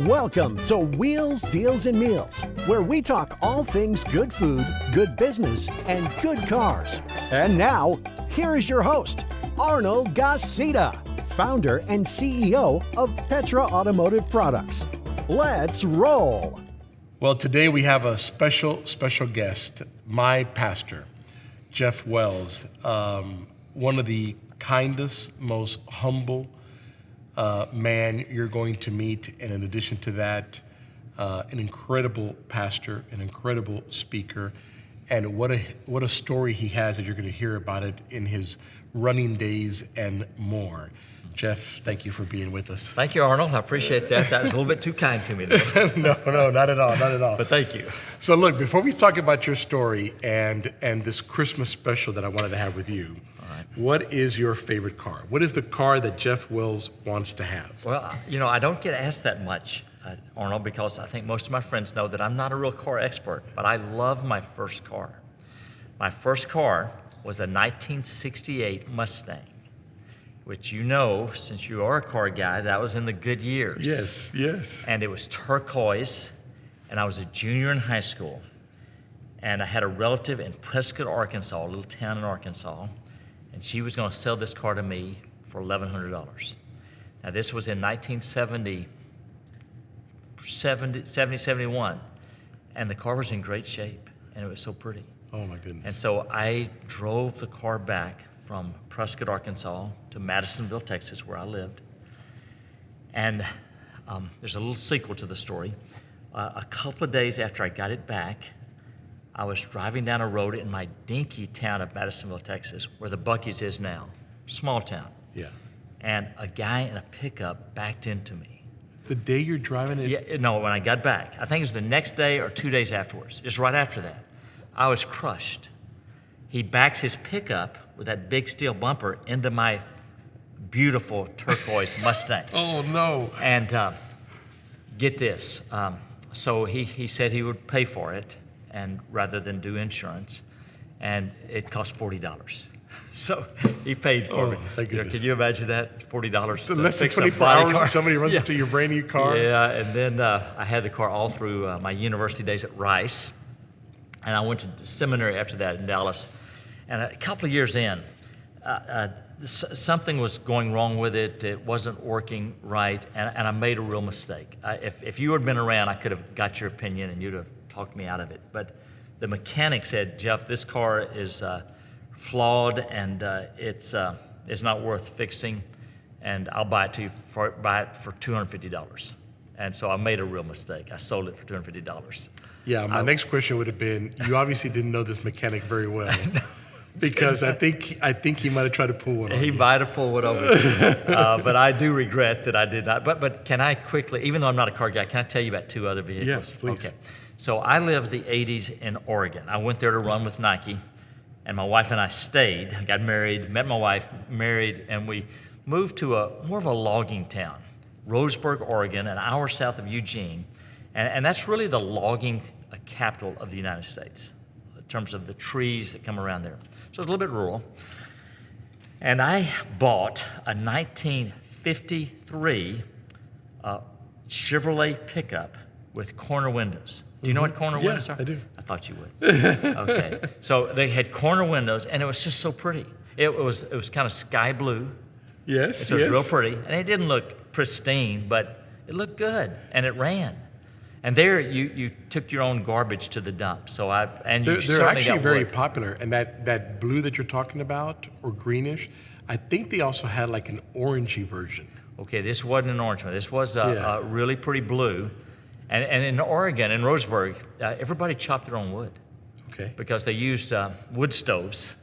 Welcome to Wheels, Deals, and Meals, where we talk all things good food, good business, and good cars. And now, here is your host, Arnold Garcia, founder and CEO of Petra Automotive Products. Let's roll. Well, today we have a special guest, my pastor, Jeff Wells, one of the kindest, most humble man you're going to meet. And in addition to that, an incredible pastor, an incredible speaker, and what a story he has that you're going to hear about it in his running days and more. Jeff, thank you for being with us. Thank you, Arnold. I appreciate that. That was a little bit too kind to me, though. No, not at all. But thank you. So look, before we talk about your story and this Christmas special that I wanted to have with you, what is your favorite car? What is the car that Jeff Wells wants to have? Well, I don't get asked that much, Arnold, because I think most of my friends know that I'm not a real car expert, but I love my first car. My first car was a 1968 Mustang, which since you are a car guy, that was in the good years. Yes. And it was turquoise, and I was a junior in high school. And I had a relative in Prescott, Arkansas, a little town in Arkansas, and she was going to sell this car to me for $1,100. Now, this was in 1971, and the car was in great shape, and it was so pretty. Oh, my goodness. And so I drove the car back from Prescott, Arkansas to Madisonville, Texas, where I lived. And there's a little sequel to the story. A couple of days after I got it back, I was driving down a road in my dinky town of Madisonville, Texas, where the Buc-ee's is now, small town. Yeah. And a guy in a pickup backed into me. The day you're driving it? Yeah, no, when I got back. I think it was the next day or 2 days afterwards, just right after that. I was crushed. He backs his pickup with that big steel bumper into my beautiful turquoise Mustang. Oh, no. And get this. So he said he would pay for it, and rather than do insurance, and it cost $40. So he paid for me. Thank goodness. Can you imagine that? $40 So to less than fix a 24 body hours car. and somebody runs into your brand new car? Yeah, and then I had the car all through my university days at Rice, and I went to the seminary after that in Dallas. And a couple of years in, something was going wrong with it. It wasn't working right, and I made a real mistake. If you had been around, I could have got your opinion, and you'd have talked me out of it. But the mechanic said, Jeff, this car is flawed, and it's not worth fixing, and I'll buy it for $250. And so I made a real mistake. I sold it for $250. Yeah, my next question would have been, you obviously didn't know this mechanic very well. Because I think he might have tried to pull one on you. He might have pulled one over. But I do regret that I did not. But can I quickly, even though I'm not a car guy, can I tell you about two other vehicles? Yes, please. Okay. So I lived the 80s in Oregon. I went there to run with Nike, and my wife and I stayed. I got married, met my wife, married, and we moved to more of a logging town, Roseburg, Oregon, an hour south of Eugene. And that's really the logging capital of the United States in terms of the trees that come around there. So it's a little bit rural. And I bought a 1953 Chevrolet pickup with corner windows. Do you know what corner windows are? I do. I thought you would. Okay. So they had corner windows, and it was just so pretty. It was kind of sky blue. Yes, So it was real pretty. And it didn't look pristine, but it looked good, and it ran. And there, you took your own garbage to the dump. So they're actually very popular. And that blue that you're talking about, or greenish, I think they also had like an orangey version. Okay, this wasn't an orange one. This was a really pretty blue. And in Oregon, in Roseburg, everybody chopped their own wood. Okay. Because they used wood stoves.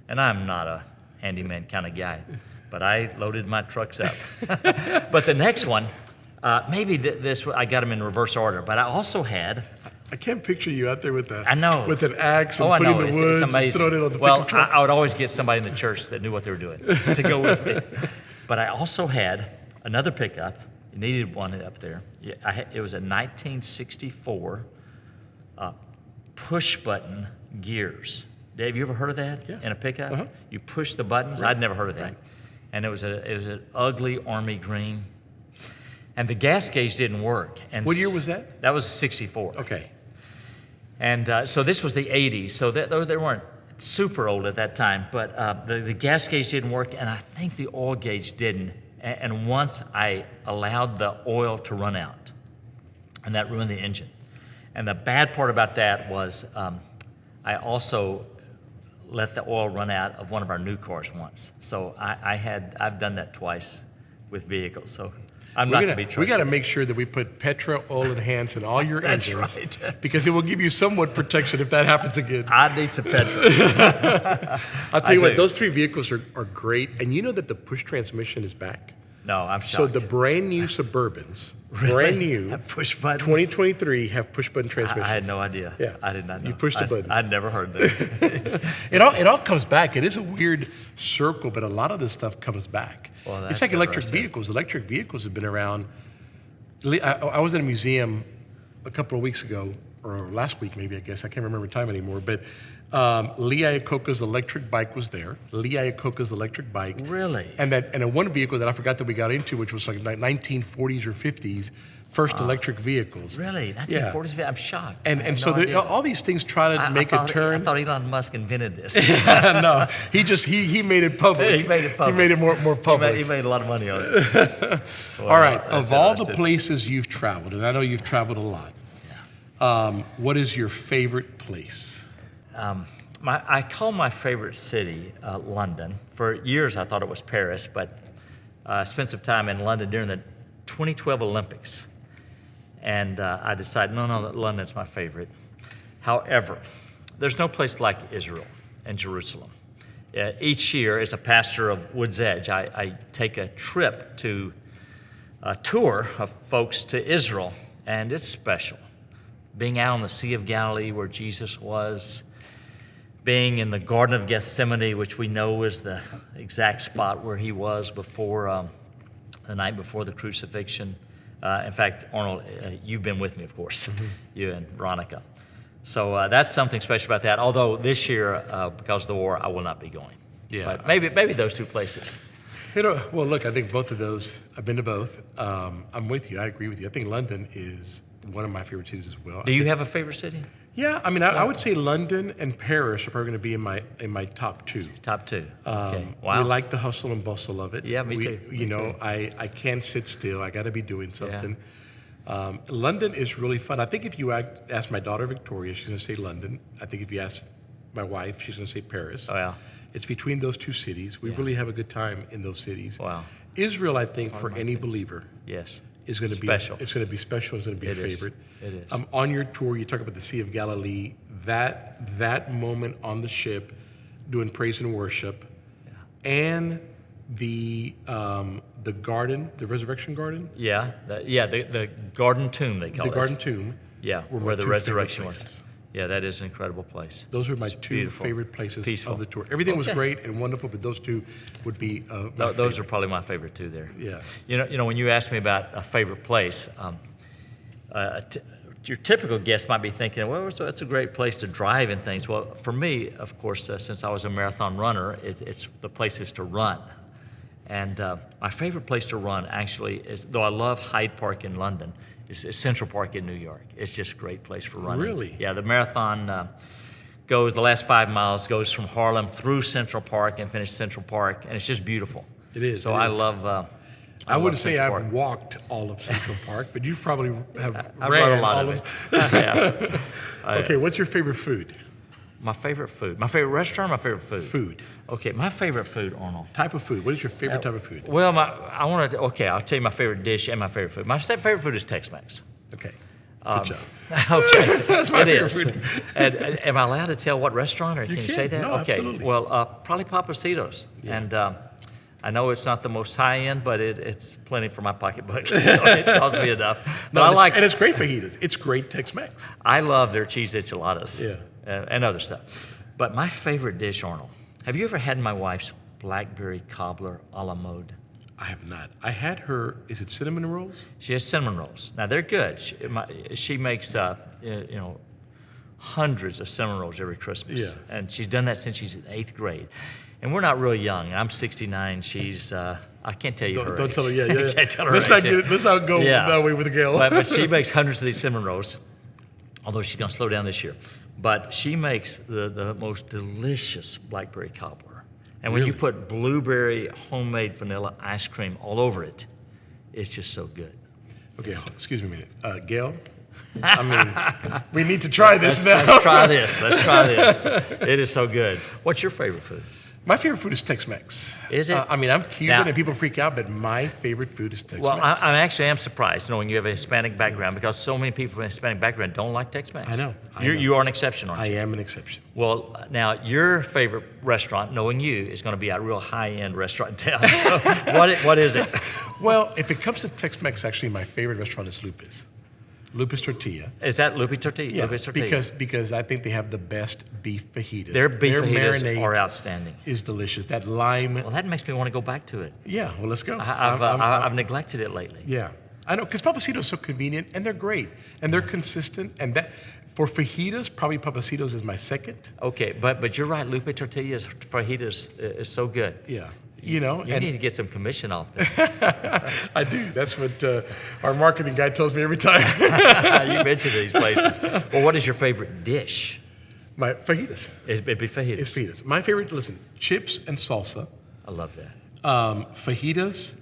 And I'm not a handyman kind of guy, but I loaded my trucks up. But the next one, maybe this I got them in reverse order, but I also had. I can't picture you out there with I know. with an axe and I putting know. the It's woods and amazing. throwing it on the well, pickup truck. I would always get somebody in the church that knew what they were doing to go with me. But I also had another pickup. You needed one up there. It was a 1964 push-button gears. Dave, you ever heard of that in a pickup? Uh-huh. You push the buttons. I'd never heard of that. Right. And it was an ugly army green. and the gas gauge didn't work. And What year was that? That was 64. Okay. And so this was the 80s, so they weren't super old at that time, but the gas gauge didn't work, and I think the oil gauge didn't. And once I allowed the oil to run out, and that ruined the engine. And the bad part about that was I also let the oil run out of one of our new cars once. So I've done that twice with vehicles. So I'm not to be trusted. We got to make sure that we put Petra Oil Enhance in all your That's engines, right. because it will give you somewhat protection if that happens again. I need some petrol. I'll tell you what, those 3 vehicles are great, and you know that the push transmission is back. No, I'm So shocked. the brand new Suburbans, brand new, Have push buttons? 2023 have push button transmissions. I had no idea. Yeah. I did not know. You push the buttons. I'd never heard that. It all comes back. It is a weird circle, but a lot of this stuff comes back. Well, It's like electric interesting. vehicles. Electric vehicles have been around. I was at a museum a couple of weeks ago, or last week maybe, I guess. I can't remember the time anymore. But Lee Iacocca's electric bike was there. Lee Iacocca's electric bike. Really? And one vehicle that I forgot that we got into, which was like 1940s or 50s, first electric vehicles. Really? 1940s? I'm shocked. I And had so no idea. all these things try to make a turn. I thought Elon Musk invented this. No, he made it public. He made it public. He made it more public. He made a lot of money on it. All right, Well, of all the interesting. places you've traveled, and I know you've traveled a lot, what is your favorite place? I call my favorite city London. For years, I thought it was Paris, but I spent some time in London during the 2012 Olympics. And I decided, no, London's my favorite. However, there's no place like Israel and Jerusalem. Each year, as a pastor of WoodsEdge, I take a trip to a tour of folks to Israel, and it's special. Being out on the Sea of Galilee where Jesus was, being in the Garden of Gethsemane, which we know is the exact spot where he was before the night before the crucifixion. In fact, Arnold, you've been with me, of course, you and Veronica. So that's something special about that. Although this year, because of the war, I will not be going. Yeah. But maybe those 2 places. Well, look, I think both of those, I've been to both. I'm with you. I agree with you. I think London is one of my favorite cities as well. Do you have a favorite city? Yeah, I mean, I would say London and Paris are probably going to be in my top 2. Top 2. Okay. Wow. We like the hustle and bustle of it. Yeah, me too. You know, I can't sit still. I got to be doing something. London is really fun. I think if you ask my daughter Victoria, she's going to say London. I think if you ask my wife, she's going to say Paris. Oh, yeah. It's between those 2 cities. We really have a good time in those cities. Wow. Israel, I think, for any believer, Yes. is going to be Special. It's going to be special. It's going to be a It is. favorite. It is. On your tour, you talk about the Sea of Galilee. That moment on the ship, doing praise and worship, and the garden, the resurrection garden, The garden tomb, they call it. the garden tomb. Yeah, were my where the 2 resurrection favorite was. places. Yeah, that is an incredible place. Those are my It's 2 beautiful. favorite places Peaceful. of the tour. Everything was Okay. great and wonderful, but those 2 would be my Those are favorite. probably my favorite too. There. Yeah. You know, when you ask me about a favorite place, your typical guest might be thinking, well, so it's a great place to drive and things. Well, for me, of course, since I was a marathon runner, it's the places to run. And my favorite place to run actually is, though I love Hyde Park in London, is Central Park in New York. It's just a great place for running. Really? Yeah, the marathon the last 5 miles goes from Harlem through Central Park and finishes Central Park, and it's just beautiful. It is. So it I is. love. I wouldn't say Central I've Park. walked all of Central Park, but you probably have I've ran run a lot all of it. Yeah. Okay, what's your favorite food? My favorite food. My favorite restaurant. My favorite food. Food. Okay, my favorite food, Arnold. Type of food. What is your favorite type of food? Well, I'll tell you my favorite dish and my favorite food. My favorite food is Tex-Mex. Okay. Good job. Okay, That's my it favorite is. food. And am I allowed to tell what restaurant, or can you say that? No, okay. absolutely. Well, probably Papacitos. Yeah. And I know it's not the most high end, but it's plenty for my pocketbook. So it costs me enough. But And it's great fajitas. It's great Tex-Mex. I love their cheese enchiladas. Yeah. And other stuff. But my favorite dish, Arnold, have you ever had my wife's blackberry cobbler a la mode? I have not. I had her. Is it cinnamon rolls? She has cinnamon rolls. Now they're good. She makes hundreds of cinnamon rolls every Christmas, Yeah. and she's done that since she's in 8th grade. And we're not real young. I'm 69. She's I can't tell you her Don't age. tell her. Yeah. I can't tell her Let's age. let's not go that way with Gayle. But she makes hundreds of these cinnamon rolls, although she's going to slow down this year. But she makes the most delicious blackberry cobbler. And when you put blueberry homemade vanilla ice cream all over it, it's just so good. Okay, excuse me a minute. Gayle, I mean, we need to try this now. Let's try this. Let's try this. It is so good. What's your favorite food? My favorite food is Tex-Mex. Is it? I mean, I'm Cuban Now- and people freak out, but my favorite food is Tex-Mex. Well, I actually am surprised knowing you have a Hispanic background because so many people with a Hispanic background don't like Tex-Mex. I know. You are an exception, aren't I you? am an exception. Well, now your favorite restaurant, knowing you, is going to be a real high-end restaurant in town. What is it? Well, if it comes to Tex-Mex, actually, my favorite restaurant is Lupe's. Lupe's Tortilla. Is that Lupe Tortilla? Yeah, Lupe's Tortilla. because I think they have the best beef fajitas. Their beef fajitas marinade are outstanding. is delicious. That lime. Well, that makes me want to go back to it. Yeah, well, let's go. I've neglected it lately. Yeah, I know, because Papacitos is so convenient, and they're great, and they're consistent, and that for fajitas, probably Papacitos is my second. Okay, but you're right. Lupe Tortillas fajitas is so good. Yeah, you know, You and need to get some commission off them. I do. That's what our marketing guy tells me every time. You mentioned these places. Well, what is your favorite dish? My fajitas. It'd be fajitas. It's fajitas. My favorite. Listen, chips and salsa, I love that. fajitas,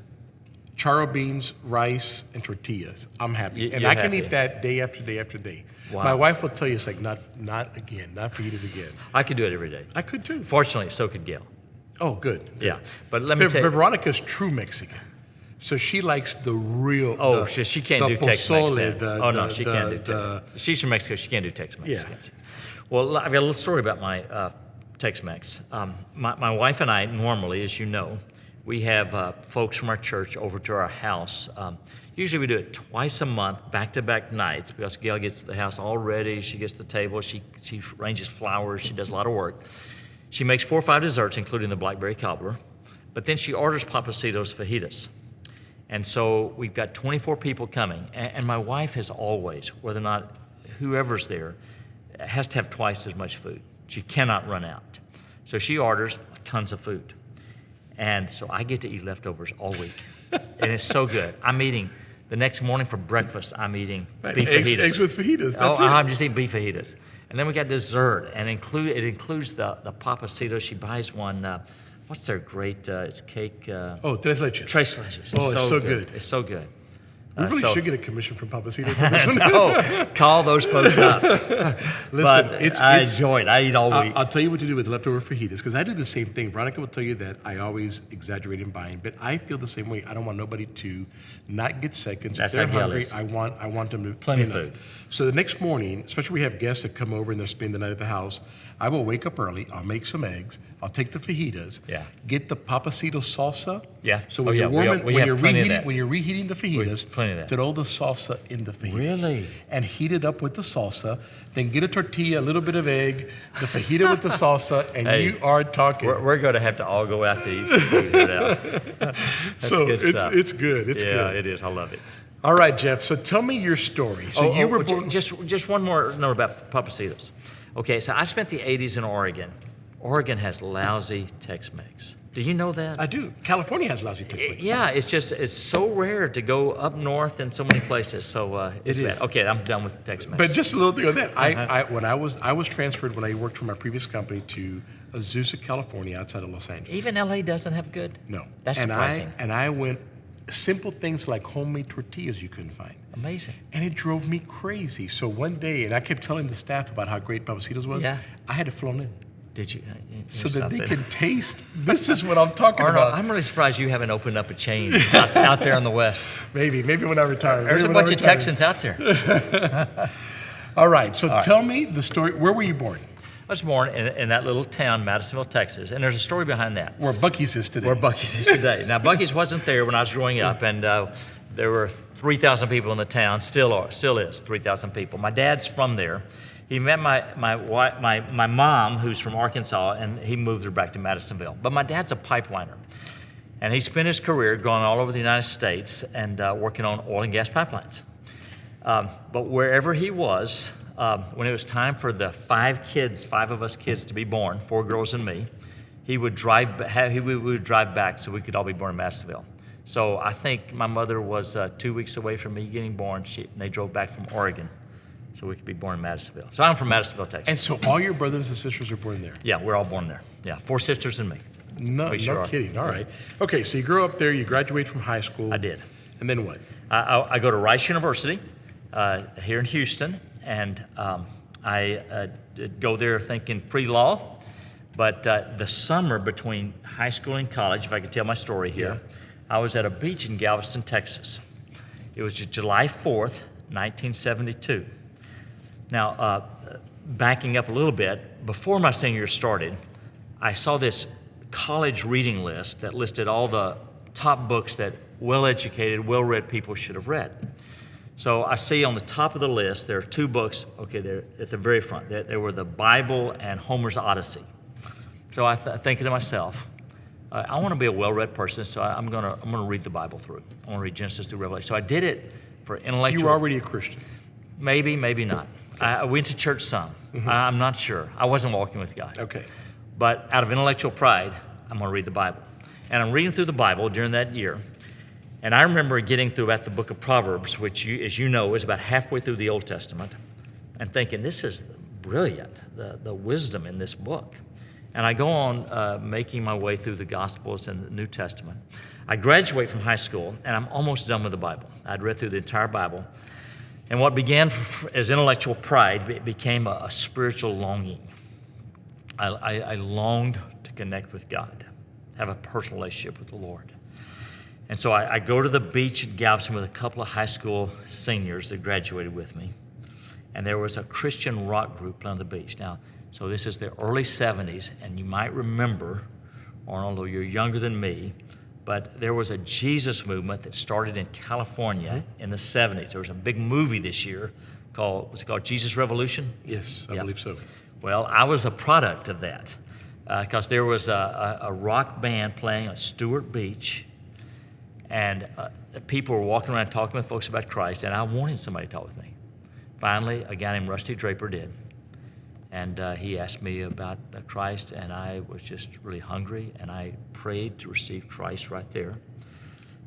charro beans, rice, and tortillas. I'm happy, and You're I can happy. eat that day after day after day. Wow. My wife will tell you, it's like not again, not fajitas again. I could do it every day. I could too. Fortunately, so could Gayle. Oh, good. Yeah, but let me But tell you. Veronica's true Mexican, so she likes the real. Oh, the, she can't the do Tex-Mex pozole, then. the- No, the- she the- can't do the- Tex-Mex. She's from Mexico. She can't do Tex-Mex. Yeah. Can she? Well, I've got a little story about my Tex-Mex. My wife and I normally, as you know, we have folks from our church over to our house. Usually we do it twice a month, back-to-back nights, because Gayle gets the house all ready. She gets the table. She arranges flowers. She does a lot of work. She makes 4 or 5 desserts, including the blackberry cobbler. But then she orders Papacitos fajitas. And so we've got 24 people coming. And my wife has always, whether or not whoever's there, has to have twice as much food. She cannot run out. So she orders tons of food. And so I get to eat leftovers all week. And it's so good. I'm eating, the next morning for breakfast, I'm eating beef fajitas. Eggs with fajitas. That's it. I'm just eating beef fajitas. And then we got dessert. And it includes the Papacitos. She buys one. What's their great? It's cake. Oh, tres leches. Tres leches. Oh, it's so good. It's so good. We really so- should get a commission from Papacito for this one. No, call those folks up. Listen, But I enjoy it. I eat all week. I'll tell you what to do with leftover fajitas, because I do the same thing. Veronica will tell you that I always exaggerate in buying, but I feel the same way. I don't want nobody to not get seconds. That's if they're how Gayle hungry, is. I want them to Plenty of enough. food. So the next morning, especially we have guests that come over and they're spending the night at the house, I will wake up early. I'll make some eggs. I'll take the fajitas. Yeah. Get the Papacito salsa. Yeah. So Oh, when yeah, you're we warming, have when you're plenty of reheating, that. when you're reheating the fajitas, plenty of that. throw the salsa in the fajitas. Really? And heat it up with the salsa. Then get a tortilla, a little bit of egg, the fajita with the salsa, and Hey, you are talking. We're going to have to all go out to eat some food here now. That's So good stuff. it's good. It's yeah, good. it is. I love it. All right, Jeff. So tell me your story. So you were born. Just one more note about Papacitos. Okay, so I spent the 80s in Oregon. Oregon has lousy Tex-Mex. Do you know that? I do. California has lousy Tex-Mex. Yeah, it's so rare to go up north in so many places. So it's It bad. is. Okay, I'm done with Tex-Mex. But just a little thing on that. Uh-huh. When I was transferred when I worked for my previous company to Azusa, California, outside of Los Angeles. Even LA doesn't have good? No. That's surprising. And I went simple things like homemade tortillas you couldn't find. Amazing. And it drove me crazy. So one day, and I kept telling the staff about how great Papacitos was. Yeah. I had to flown in. Did you? So that they can taste. This is what I'm talking Arnold, about. I'm really surprised you haven't opened up a chain out there in the West. Maybe when I retire. There's a Maybe when I bunch of retire. Texans out there. All right. So tell me the story. Where were you born? I was born in that little town, Madisonville, Texas, and there's a story behind that. Where Buc-ee's is today. Where Buc-ee's is today. Now, Buc-ee's wasn't there when I was growing up, and there were 3,000 people in the town, still is 3,000 people. My dad's from there. He met my mom, who's from Arkansas, and he moved her back to Madisonville. But my dad's a pipeliner, and he spent his career going all over the United States and working on oil and gas pipelines. But wherever he was, when it was time for the 5 of us kids to be born, 4 girls and me, we would drive back so we could all be born in Madisonville. So I think my mother was 2 weeks away from me getting born, and they drove back from Oregon so we could be born in Madisonville. So I'm from Madisonville, Texas. And so all your brothers and sisters are born there? Yeah, we're all born there. Yeah, 4 sisters and me. No kidding. All right. Okay, so you grow up there, you graduate from high school. I did. And then what? I go to Rice University here in Houston, and I go there thinking pre-law, but the summer between high school and college, if I could tell my story here, I was at a beach in Galveston, Texas. It was July 4th, 1972. Now, backing up a little bit, before my senior year started, I saw this college reading list that listed all the top books that well-educated, well-read people should have read. So I see on the top of the list, there are 2 books, they're at the very front. They were the Bible and Homer's Odyssey. So I think to myself, I want to be a well-read person, so I'm gonna read the Bible through. I want to read Genesis through Revelation. So I did it for intellectual. You were already a Christian? Maybe, maybe not. Okay. I went to church some. Mm-hmm. I'm not sure. I wasn't walking with God. Okay. But out of intellectual pride, I'm going to read the Bible. And I'm reading through the Bible during that year. And I remember getting through at the book of Proverbs, which, as you know, is about halfway through the Old Testament, and thinking, this is brilliant, the wisdom in this book. And I go on making my way through the Gospels and the New Testament. I graduate from high school, and I'm almost done with the Bible. I'd read through the entire Bible. And what began as intellectual pride became a spiritual longing. I longed to connect with God, have a personal relationship with the Lord. And so I go to the beach at Galveston with a couple of high school seniors that graduated with me. And there was a Christian rock group playing on the beach. Now, so this is the early 70s, and you might remember, Arnold, although you're younger than me, but there was a Jesus movement that started in California in the 70s. There was a big movie this year was it called Jesus Revolution? Yes, I believe so. Well, I was a product of that because there was a rock band playing at Stewart Beach, and people were walking around talking with folks about Christ, and I wanted somebody to talk with me. Finally, a guy named Rusty Draper did, and he asked me about Christ, and I was just really hungry, and I prayed to receive Christ right there.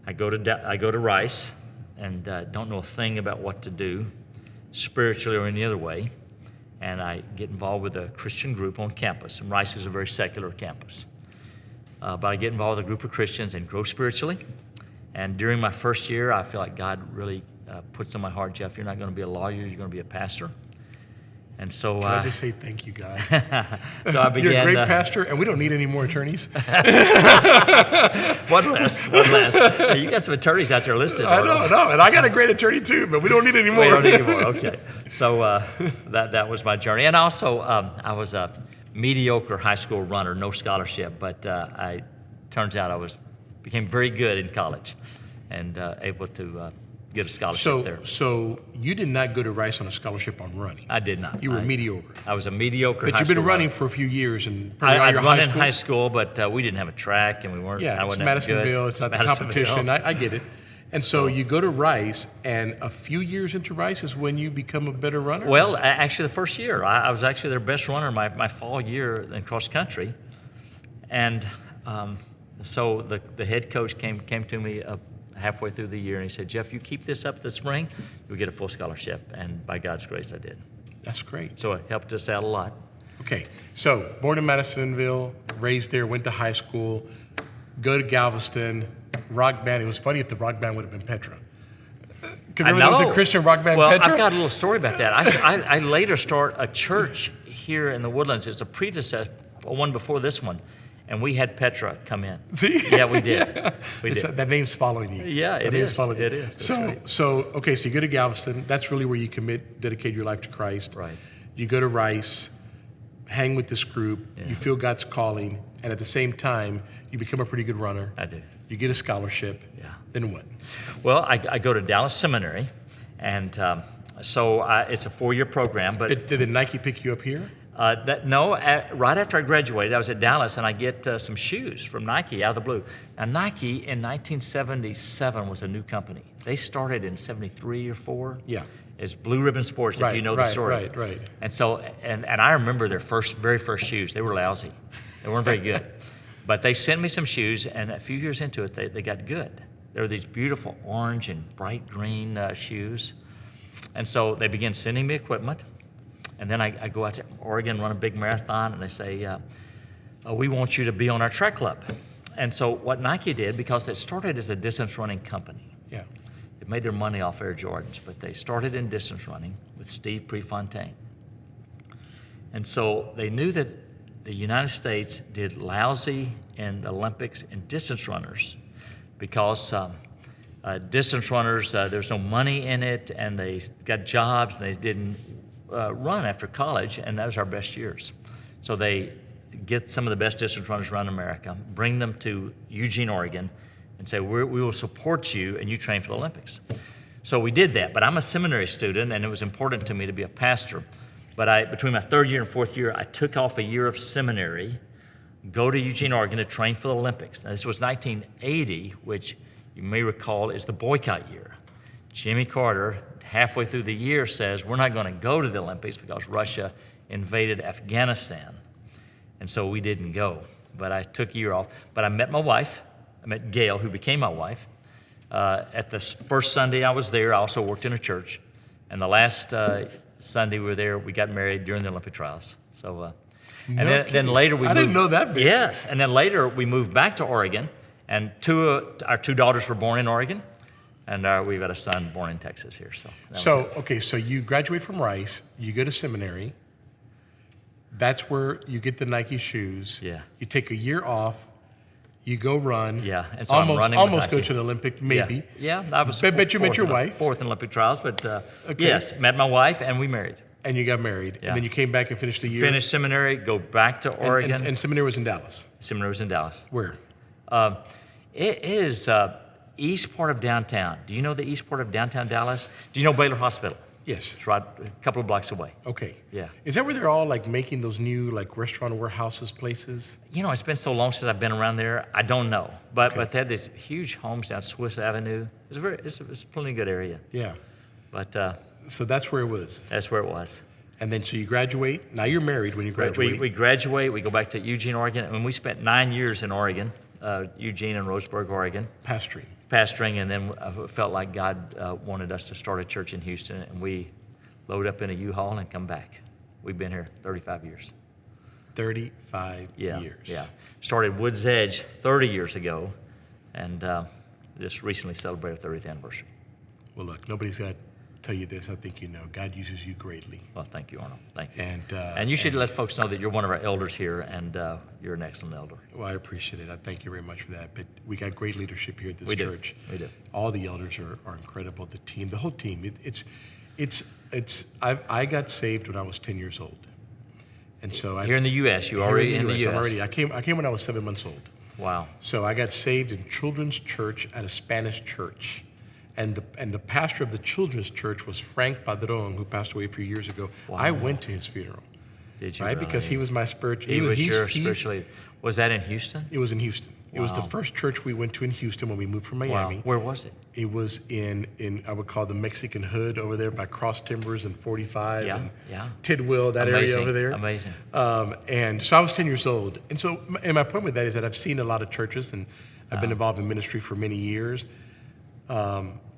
I go to Rice, and don't know a thing about what to do, spiritually or any other way, and I get involved with a Christian group on campus, and Rice is a very secular campus. But I get involved with a group of Christians and grow spiritually. And during my first year, I feel like God really puts on my heart, Jeff, you're not going to be a lawyer, you're going to be a pastor. And so Can I just say thank you, God? So I began. You're a great pastor, and we don't need any more attorneys. One less. Hey, you got some attorneys out there listed. I know, and I got a great attorney too, but we don't need any more. We don't need any more. Okay. So that was my journey, and also I was a mediocre high school runner, no scholarship, but turns out I became very good in college, and able to get a scholarship there. So you did not go to Rice on a scholarship on running? I did not. You were mediocre. I was a mediocre But high you've been school running runner. for a few years. And I'd run in high school, but we didn't have a track, and we weren't. Yeah, I it's wasn't that good. Madisonville. It's not the competition. I get it. And so you go to Rice, and a few years into Rice is when you become a better runner? Well, actually, the first year. I was actually their best runner my fall year in cross country. And so the head coach came to me halfway through the year, and he said, Jeff, you keep this up this spring, you'll get a full scholarship. And by God's grace, I did. That's great. So it helped us out a lot. Okay, so born in Madisonville, raised there, went to high school, go to Galveston, rock band. It was funny if the rock band would have been Petra. Remember there was a Christian rock band, Petra? Well, I've got a little story about that. I later start a church here in the Woodlands. It's a predecessor, one before this one. And we had Petra come in. See? Yeah, we did. We did. That name's following you. Yeah, it is. It is. So you go to Galveston. That's really where you dedicate your life to Christ. Right. You go to Rice, hang with this group. Yeah. You feel God's calling, and at the same time, you become a pretty good runner. I did. You get a scholarship. Yeah. Then what? Well, I go to Dallas Seminary, and so it's a 4-year program. But Did Nike pick you up here? Right after I graduated, I was at Dallas, and I get some shoes from Nike out of the blue. Now, Nike in 1977 was a new company. They started in 73 or 4. Yeah. As Blue Ribbon Sports, if you know the story. Right. And so, and I remember their very first shoes. They were lousy. They weren't very good. But they sent me some shoes, and a few years into it, they got good. There were these beautiful orange and bright green shoes. And so they began sending me equipment. And then I go out to Oregon, run a big marathon, and they say, we want you to be on our track club. And so what Nike did, because it started as a distance running company. Yeah. It made their money off Air Jordans, but they started in distance running with Steve Prefontaine. And so they knew that the United States did lousy in the Olympics in distance runners because distance runners, there's no money in it, and they got jobs, and they didn't run after college, and that was our best years. So they get some of the best distance runners around America, bring them to Eugene, Oregon, and say, we will support you, and you train for the Olympics. So we did that, but I'm a seminary student, and it was important to me to be a pastor. But between my third year and fourth year, I took off a year of seminary, go to Eugene, Oregon to train for the Olympics. Now, this was 1980, which you may recall is the boycott year. Jimmy Carter, halfway through the year, says, we're not going to go to the Olympics because Russia invaded Afghanistan. And so we didn't go. But I took a year off. But I met my wife. I met Gayle, who became my wife. At the first Sunday I was there, I also worked in a church. And the last Sunday we were there, we got married during the Olympic trials. So, then later we moved. I didn't know that bit. Yes, and then later we moved back to Oregon, and our two daughters were born in Oregon, and we've got a son born in Texas here. So you graduate from Rice, you go to seminary. That's where you get the Nike shoes. Yeah. You take a year off. You go run. Yeah, and so I'm running almost with Nike. go to the Olympic, maybe. Yeah, I was. Bet you met your wife. Fourth in Olympic trials, but yes, met my wife, and we married. And you got married, Yeah. and then you came back and finished the year. Finished seminary, go back to Oregon. And seminary was in Dallas. Seminary was in Dallas. Where? It is east part of downtown. Do you know the east part of downtown Dallas? Do you know Baylor Hospital? Yes. It's right a couple of blocks away. Okay. Yeah. Is that where they're all like making those new like restaurant warehouses places? You know, it's been so long since I've been around there. I don't know, but they had these huge homes down Swiss Avenue. It's a plenty good area. Yeah. But so that's where it was. that's where it was. And then so you graduate. Now you're married when you graduate. We graduate. We go back to Eugene, Oregon, and we spent 9 years in Oregon, Eugene and Roseburg, Oregon. Pastoring, and then I felt like God wanted us to start a church in Houston, and we load up in a U-Haul and come back. We've been here 35 years. 35 years. Yeah. Started WoodsEdge 30 years ago, and just recently celebrated our 30th anniversary. Well, look, nobody's got to tell you this. I think you know God uses you greatly. Well, thank you, Arnold. Thank you. And you should let folks know that you're one of our elders here, and you're an excellent elder. Well, I appreciate it. I thank you very much for that. But we got great leadership here at this church. We do. All the elders are incredible. The team, the whole team. I got saved when I was 10 years old, and so here in the U.S. You already in the U.S. I came when I was 7 months old. Wow. So I got saved in children's church at a Spanish church. And the pastor of the children's church was Frank Padron, who passed away a few years ago. Wow. I went to his funeral. Did you? Right? Really? Because he was my spiritual. He was your spiritual leader. Was that in Houston? It was in Houston. Wow. It was the first church we went to in Houston when we moved from Miami. Wow. Where was it? It was in I would call the Mexican Hood over there by Cross Timbers and 45 and Tidwell, that area over there. Amazing. And so I was 10 years old. And my point with that is that I've seen a lot of churches, and I've been involved in ministry for many years.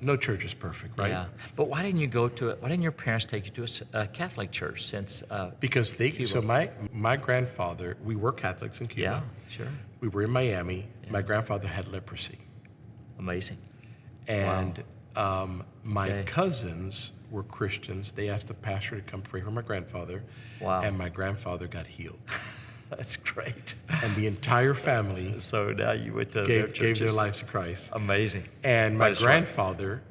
No church is perfect, right? Yeah. But why didn't you go to it? Why didn't your parents take you to a Catholic church since? Because Cuba. So my grandfather, we were Catholics in Cuba. Yeah, sure. We were in Miami. Yeah. My grandfather had leprosy. Amazing. And my cousins were Christians. They asked the pastor to come pray for my grandfather. Wow. And my grandfather got healed. That's great. And the entire family so now you went to gave their lives to Christ. Amazing. And my grandfather,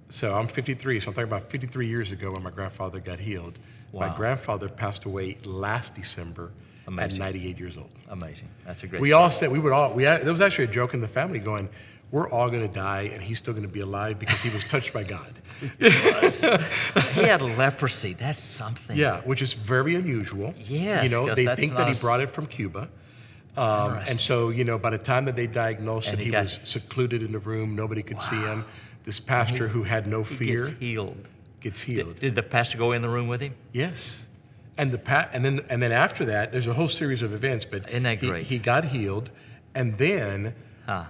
so I'm 53, so I'm talking about 53 years ago when my grandfather got healed. Wow. My grandfather passed away last December at 98 years old. Amazing. That's a great We story. all said, there was actually a joke in the family going, we're all going to die and he's still going to be alive because he was touched by God. He had leprosy. That's something. Yeah, which is very unusual. Yes. They think that he brought it from Cuba. And so, by the time that they diagnosed him, he was secluded in the room. Nobody could see him. This pastor who had no fear gets healed. Gets healed. Did the pastor go in the room with him? Yes. And then after that, there's a whole series of events. But Isn't that great? He got healed, and then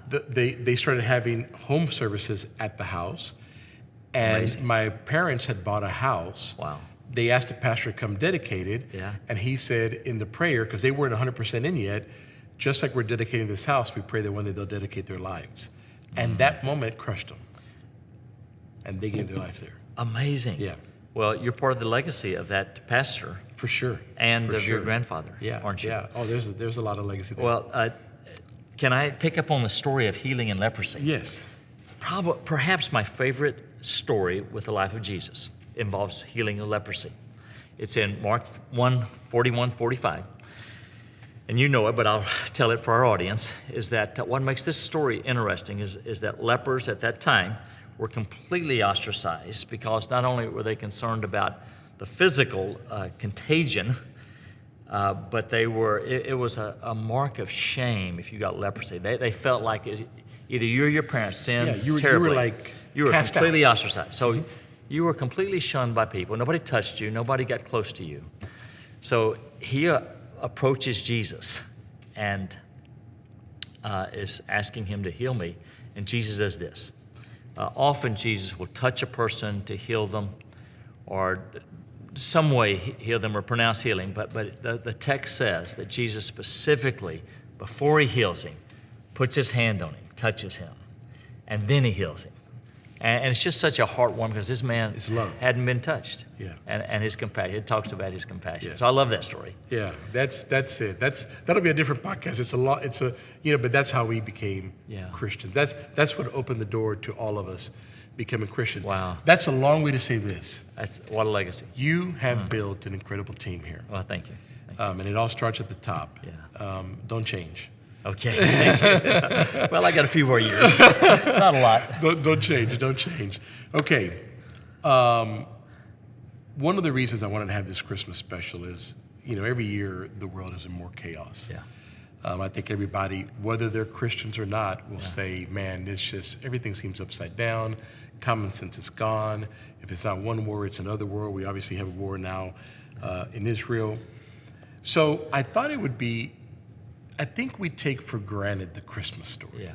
they started having home services at the house. And Amazing. my parents had bought a house. Wow. They asked the pastor to come dedicate it. Yeah. And he said in the prayer, because they weren't 100% in yet, just like we're dedicating this house, we pray that one day they'll dedicate their lives. And that moment crushed them. And they gave their lives there. Amazing. Yeah. Well, you're part of the legacy of that pastor For sure. and For of your sure. grandfather, Yeah. aren't you? Yeah. Oh, there's a lot of legacy there. Well, can I pick up on the story of healing and leprosy? Yes. Perhaps my favorite story with the life of Jesus involves healing of leprosy. It's in Mark 1:41, 45. And you know it, but I'll tell it for our audience, is that what makes this story interesting is that lepers at that time were completely ostracized because not only were they concerned about the physical contagion, but it was a mark of shame if you got leprosy. They felt like either you or your parents sinned terribly. You were completely ostracized. So you were completely shunned by people. Nobody touched you. Nobody got close to you. So he approaches Jesus and is asking him to heal me. And Jesus does this. Often Jesus will touch a person to heal them or some way heal them or pronounce healing. But the text says that Jesus specifically, before he heals him, puts his hand on him, touches him, and then he heals him. And it's just such a heartwarming because this man hadn't been touched. Yeah. And his compassion. It talks about his compassion. Yeah. So I love that story. Yeah, that's it. That'll be a different podcast. But that's how we became Christians. That's what opened the door to all of us becoming Christians. Wow. That's a long way to say this. That's what a legacy. You have built an incredible team here. Well, thank you. And it all starts at the top. Yeah. Don't change. Okay, thank you. Well, I got a few more years. Not a lot. Don't change. Okay. One of the reasons I wanted to have this Christmas special is, every year the world is in more chaos. Yeah. I think everybody, whether they're Christians or not, will say, man, everything seems upside down. Common sense is gone. If it's not one war, it's another war. We obviously have a war now in Israel. So I thought I think we take for granted the Christmas story. Yeah.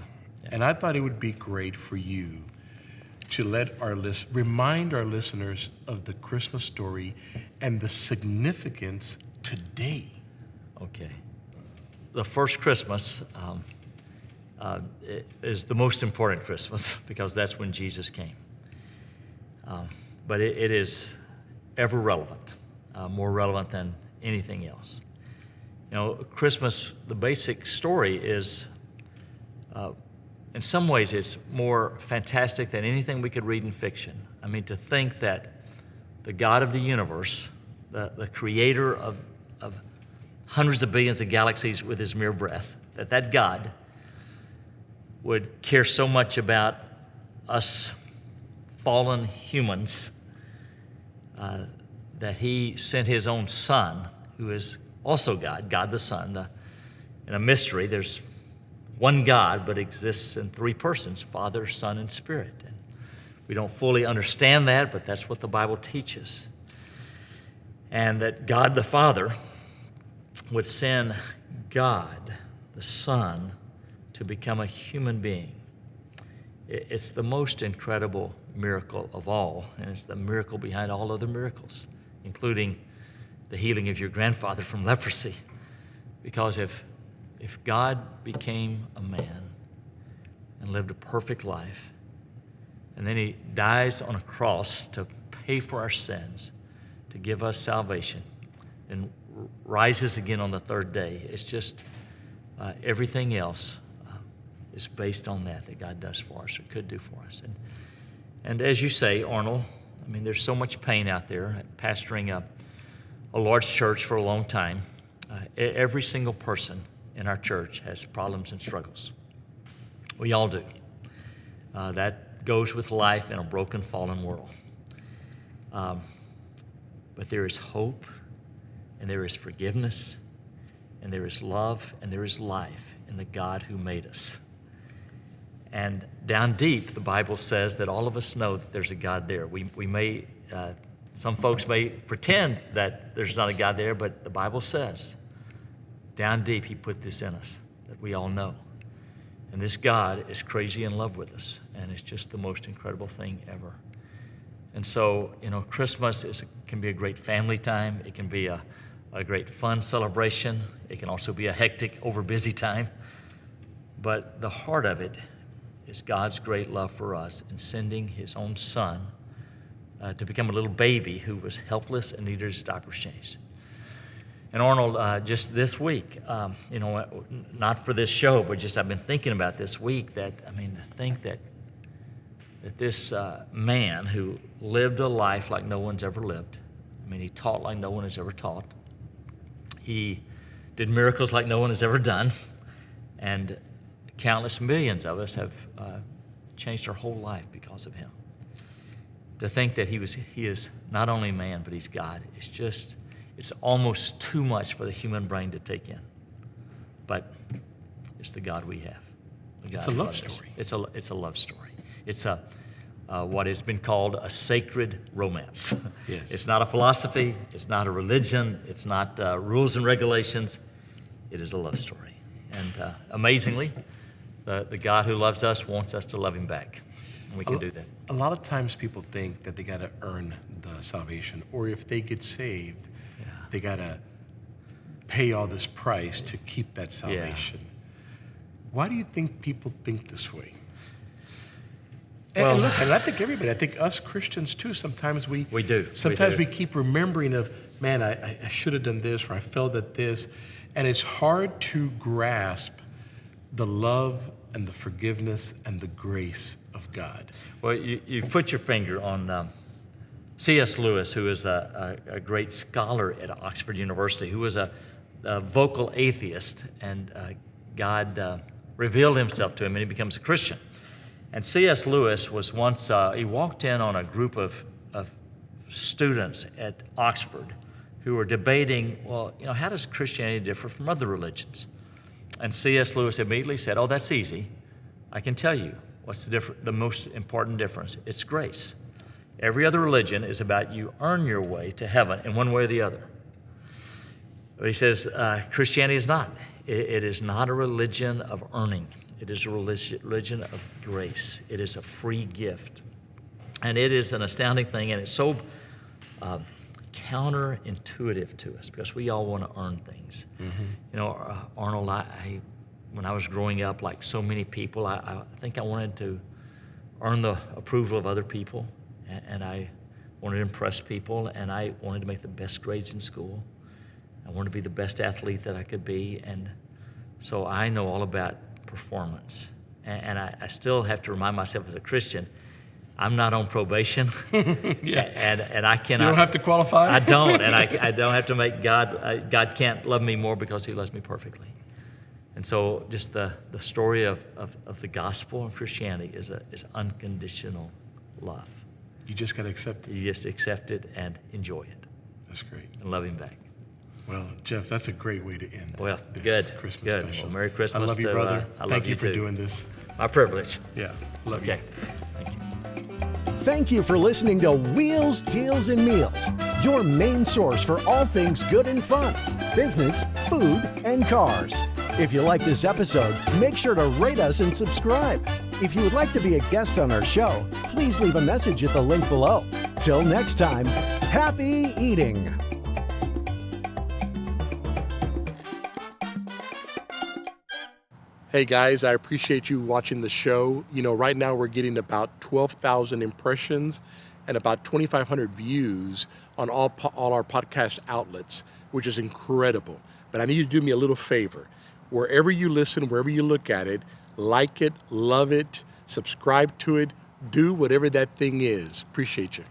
And I thought it would be great for you to remind our listeners of the Christmas story and the significance today. Okay. The first Christmas is the most important Christmas because that's when Jesus came. But it is ever relevant, more relevant than anything else. Christmas, the basic story is, in some ways, it's more fantastic than anything we could read in fiction. I mean, to think that the God of the universe, the creator of hundreds of billions of galaxies with his mere breath, that God would care so much about us fallen humans that he sent his own son, who is also God the Son. In a mystery, there's one God, but exists in three persons, Father, Son, and Spirit. And we don't fully understand that, but that's what the Bible teaches. And that God the Father would send God the Son to become a human being. It's the most incredible miracle of all, and it's the miracle behind all other miracles, including the healing of your grandfather from leprosy. Because if God became a man and lived a perfect life, and then he dies on a cross to pay for our sins, to give us salvation, and rises again on the third day, it's just everything else is based on that God does for us or could do for us. And as you say, Arnold, I mean, there's so much pain out there. Pastoring a large church for a long time, every single person in our church has problems and struggles. We all do. That goes with life in a broken, fallen world. But there is hope, and there is forgiveness, and there is love, and there is life in the God who made us. And down deep, the Bible says that all of us know that there's a God there. We may Some folks may pretend that there's not a God there, but the Bible says, down deep, he put this in us that we all know. And this God is crazy in love with us, and it's just the most incredible thing ever. And so, Christmas can be a great family time. It can be a great fun celebration. It can also be a hectic, over-busy time. But the heart of it is God's great love for us in sending his own son to become a little baby who was helpless and needed his diapers changed. And Arnold, just this week, not for this show, but just I've been thinking about this week to think that this man who lived a life like no one's ever lived, he taught like no one has ever taught. He did miracles like no one has ever done. And countless millions of us have changed our whole life because of him. To think that he is not only man, but he's God, it's almost too much for the human brain to take in. But it's the God we have. It's a love story. It's a love story. It's what has been called a sacred romance. Yes. It's not a philosophy. It's not a religion. It's not rules and regulations. It is a love story. And amazingly, the God who loves us wants us to love him back. And we can do that. A lot of times people think that they got to earn the salvation, or if they get saved, they got to pay all this price to keep that salvation. Yeah. Why do you think people think this way? And I think everybody, I think us Christians too, sometimes we do. Sometimes we keep remembering of, man, I should have done this, or I failed at this. And it's hard to grasp the love and the forgiveness and the grace of God. Well, you put your finger on C.S. Lewis, who is a great scholar at Oxford University, who was a vocal atheist, and God revealed himself to him, and he becomes a Christian. And C.S. Lewis was once, he walked in on a group of students at Oxford who were debating, how does Christianity differ from other religions? And C.S. Lewis immediately said, that's easy. I can tell you what's the most important difference. It's grace. Every other religion is about you earn your way to heaven in one way or the other. But he says Christianity is not. It is not a religion of earning. It is a religion of grace. It is a free gift. And it is an astounding thing, and it's so counterintuitive to us because we all want to earn things. Mm-hmm. Arnold, when I was growing up, like so many people, I think I wanted to earn the approval of other people, and I wanted to impress people, and I wanted to make the best grades in school. I wanted to be the best athlete that I could be, and so I know all about performance. And I still have to remind myself as a Christian, I'm not on probation. and I cannot. You don't have to qualify? I don't, and I don't have to make God can't love me more because he loves me perfectly. And so just the story of the gospel of Christianity is unconditional love. You just got to accept it. You just accept it and enjoy it. That's great. And love him back. Well, Jeff, that's a great way to end this Christmas special. Well, Merry Christmas. I love you, brother. Thank you for too. doing this. My privilege. Yeah, love you. Thank you. Thank you for listening to Wheels, Deals, and Meals, your main source for all things good and fun, business, food, and cars. If you like this episode, make sure to rate us and subscribe. If you would like to be a guest on our show, please leave a message at the link below. Till next time, happy eating! Hey guys, I appreciate you watching the show. Right now we're getting about 12,000 impressions and about 2,500 views on all our podcast outlets, which is incredible. But I need you to do me a little favor. Wherever you listen, wherever you look at it, like it, love it, subscribe to it, do whatever that thing is. Appreciate you.